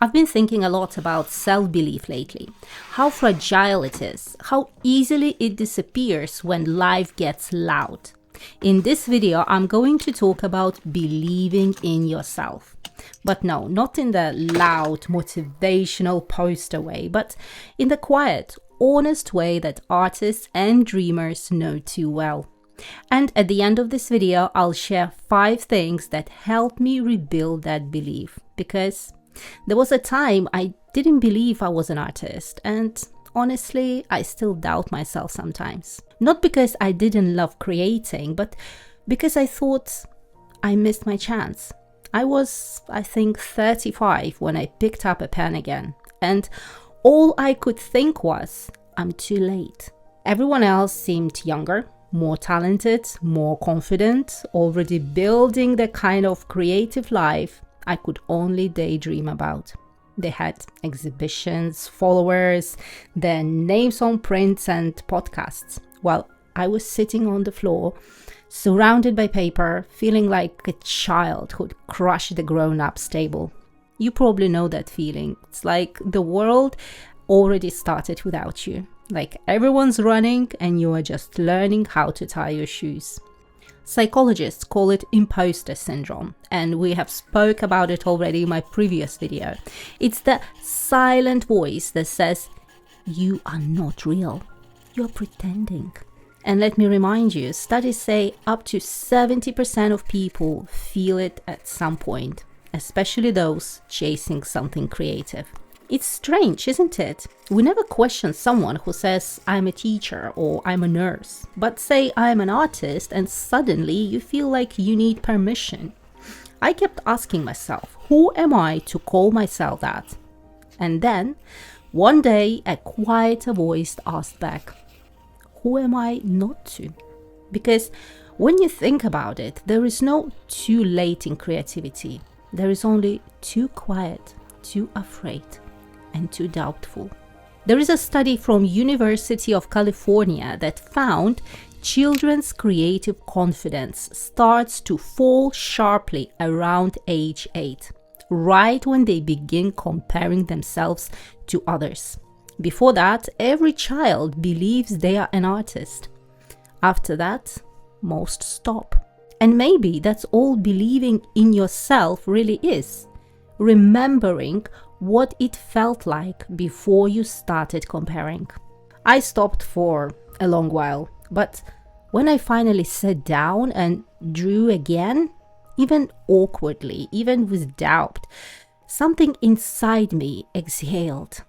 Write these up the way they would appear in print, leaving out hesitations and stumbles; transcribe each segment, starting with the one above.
I've been thinking a lot about self-belief lately, how fragile it is, how easily it disappears when life gets loud. In this video, I'm going to talk about believing in yourself. But no, not in the loud, motivational poster way, but in the quiet, honest way that artists and dreamers know too well. And at the end of this video, I'll share 5 things that helped me rebuild that belief, because there was a time I didn't believe I was an artist, and honestly, I still doubt myself sometimes. Not because I didn't love creating, but because I thought I missed my chance. I was, I think, 35 when I picked up a pen again, and all I could think was, I'm too late. Everyone else seemed younger, more talented, more confident, already building the kind of creative life I could only daydream about. They had exhibitions, followers, their names on prints and podcasts, while I was sitting on the floor, surrounded by paper, feeling like a child who'd crushed the grown-up stable. You probably know that feeling. It's like the world already started without you. Like everyone's running and you are just learning how to tie your shoes. Psychologists call it imposter syndrome, and we have spoke about it already in my previous video. It's the silent voice that says, you are not real, you're pretending. And let me remind you, studies say up to 70% of people feel it at some point, especially those chasing something creative. It's strange, isn't it? We never question someone who says, I'm a teacher or I'm a nurse, but say I'm an artist and suddenly you feel like you need permission. I kept asking myself, who am I to call myself that? And then, one day, a quieter voice asked back, who am I not to? Because when you think about it, there is no too late in creativity. There is only too quiet, too afraid, and too doubtful. There is a study from University of California that found children's creative confidence starts to fall sharply around age 8, right when they begin comparing themselves to others. Before that, every child believes they are an artist. After that, most stop. And maybe that's all believing in yourself really is. Remembering what it felt like before you started comparing. I stopped for a long while, but when I finally sat down and drew again, even awkwardly, even with doubt, something inside me exhaled.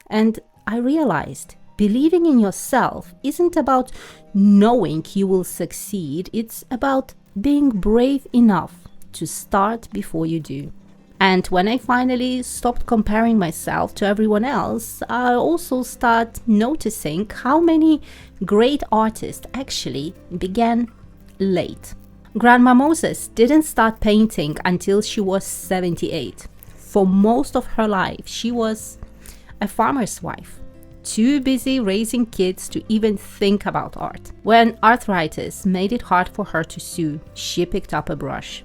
And I realized believing in yourself isn't about knowing you will succeed, it's about being brave enough to start before you do. And when I finally stopped comparing myself to everyone else, I also started noticing how many great artists actually began late. Grandma Moses didn't start painting until she was 78. For most of her life, she was a farmer's wife, too busy raising kids to even think about art. When arthritis made it hard for her to sew, she picked up a brush.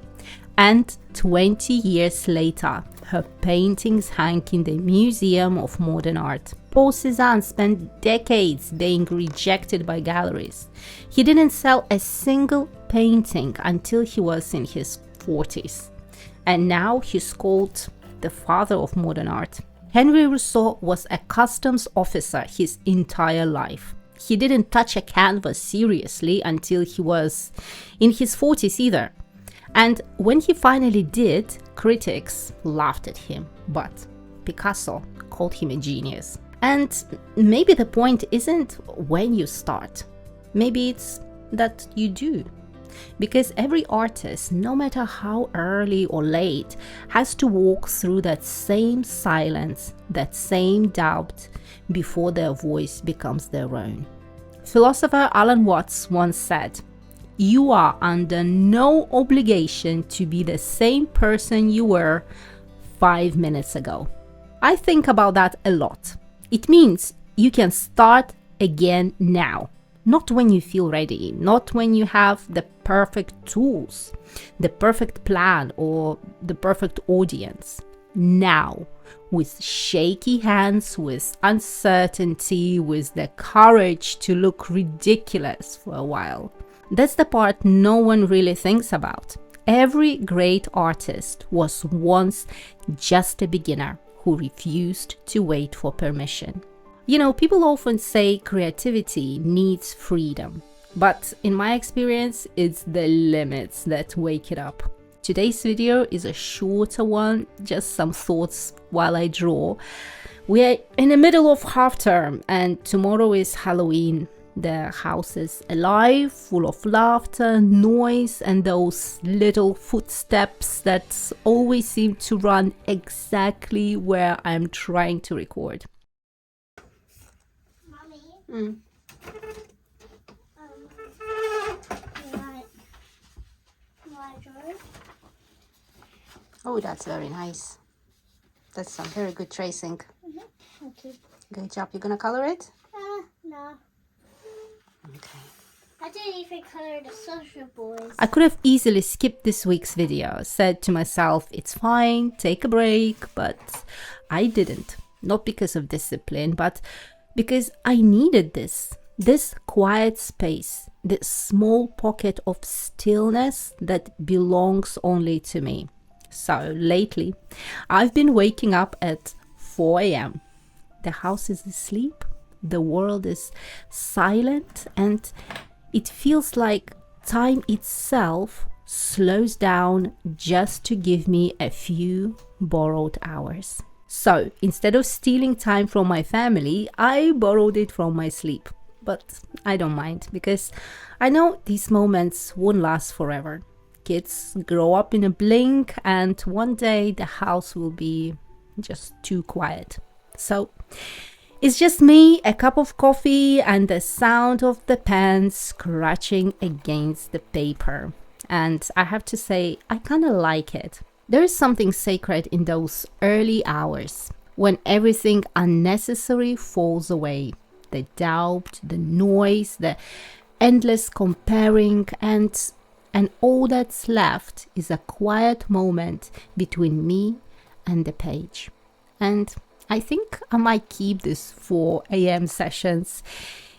And 20 years later, her paintings hang in the Museum of Modern Art. Paul Cézanne spent decades being rejected by galleries. He didn't sell a single painting until he was in his 40s. And now he's called the father of modern art. Henri Rousseau was a customs officer his entire life. He didn't touch a canvas seriously until he was in his 40s either. And when he finally did, critics laughed at him, but Picasso called him a genius. And maybe the point isn't when you start. Maybe it's that you do. Because every artist, no matter how early or late, has to walk through that same silence, that same doubt, before their voice becomes their own. Philosopher Alan Watts once said, "You are under no obligation to be the same person you were 5 minutes ago." I think about that a lot. It means you can start again now. Not when you feel ready, not when you have the perfect tools, the perfect plan, or the perfect audience. now, with shaky hands, with uncertainty, with the courage to look ridiculous for a while. That's the part no one really thinks about. Every great artist was once just a beginner who refused to wait for permission. You know, people often say creativity needs freedom, but in my experience, it's the limits that wake it up. Today's video is a shorter one, just some thoughts while I draw. We're in the middle of half term and tomorrow is Halloween. The house is alive, full of laughter, noise, and those little footsteps that always seem to run exactly where I'm trying to record. Mommy? Mm. Oh, that's very nice. That's some very good tracing. Okay. Good job. You're gonna color it? No. Okay. I didn't even color the social boys. I could have easily skipped this week's video, said to myself, it's fine, take a break, but I didn't. Not because of discipline, but because I needed this quiet space, this small pocket of stillness that belongs only to me. So lately, I've been waking up at 4 a.m. The house is asleep, the world is silent, and it feels like time itself slows down just to give me a few borrowed hours. So instead of stealing time from my family, I borrowed it from my sleep. But I don't mind because I know these moments won't last forever. Kids grow up in a blink and one day the house will be just too quiet. So it's just me, a cup of coffee, and the sound of the pen scratching against the paper. And I have to say, I kind of like it. There is something sacred in those early hours when everything unnecessary falls away. The doubt, the noise, the endless comparing, and all that's left is a quiet moment between me and the page. And I think I might keep this 4 a.m. sessions,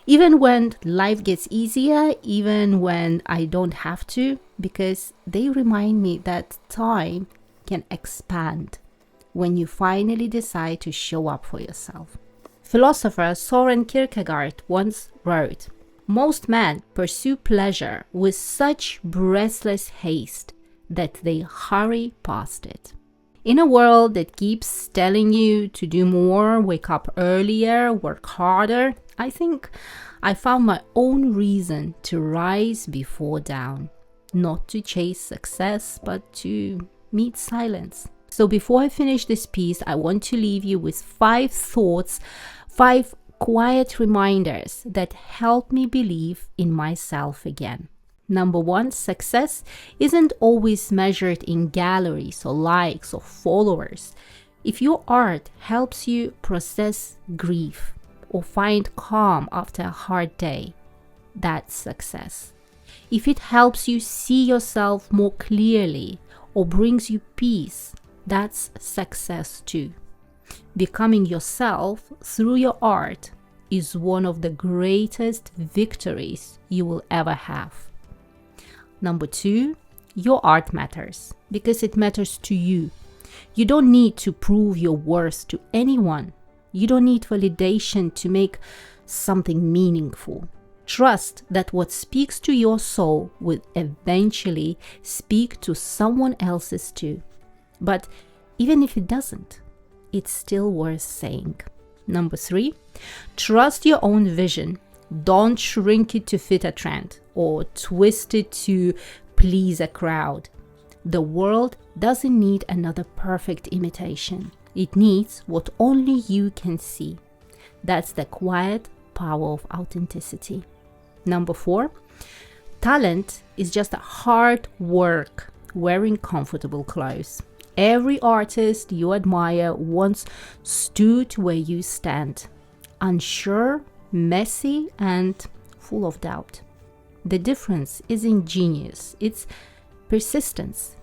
even when life gets easier, even when I don't have to, because they remind me that time can expand when you finally decide to show up for yourself. Philosopher Søren Kierkegaard once wrote, "Most men pursue pleasure with such breathless haste that they hurry past it." In a world that keeps telling you to do more, wake up earlier, work harder, I think I found my own reason to rise before dawn. Not to chase success, but to meet silence. So before I finish this piece, I want to leave you with 5 thoughts, 5 quiet reminders that help me believe in myself again. Number 1, success isn't always measured in galleries or likes or followers. If your art helps you process grief or find calm after a hard day, that's success. If it helps you see yourself more clearly or brings you peace, that's success too. Becoming yourself through your art is one of the greatest victories you will ever have. Number 2, your art matters because it matters to you. You don't need to prove your worth to anyone. You don't need validation to make something meaningful. Trust that what speaks to your soul will eventually speak to someone else's too. But even if it doesn't, it's still worth saying. Number 3, trust your own vision. Don't shrink it to fit a trend or twist it to please a crowd. The world doesn't need another perfect imitation. It needs what only you can see. That's the quiet power of authenticity. Number 4, talent is just hard work wearing comfortable clothes. Every artist you admire once stood where you stand, unsure, messy, and full of doubt. The difference isn't genius, it's persistence.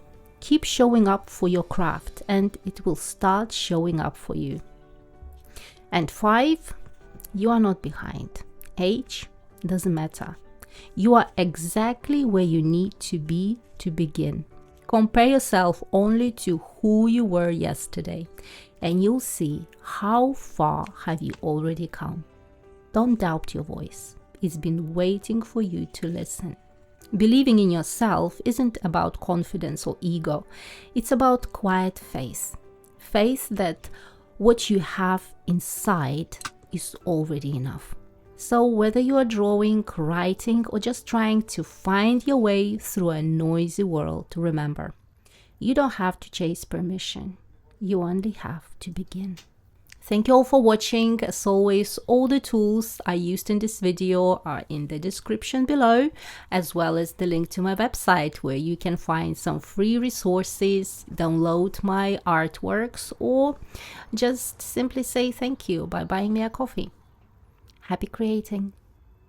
Keep showing up for your craft and it will start showing up for you. And 5, you are not behind. Age doesn't matter. You are exactly where you need to be to begin. Compare yourself only to who you were yesterday, and you'll see how far have you already come. Don't doubt your voice. It's been waiting for you to listen. Believing in yourself isn't about confidence or ego. It's about quiet faith. Faith that what you have inside is already enough. So whether you are drawing, writing, or just trying to find your way through a noisy world, remember, you don't have to chase permission. You only have to begin. Thank you all for watching. As always, all the tools I used in this video are in the description below, as well as the link to my website where you can find some free resources, download my artworks, or just simply say thank you by buying me a coffee. Happy creating!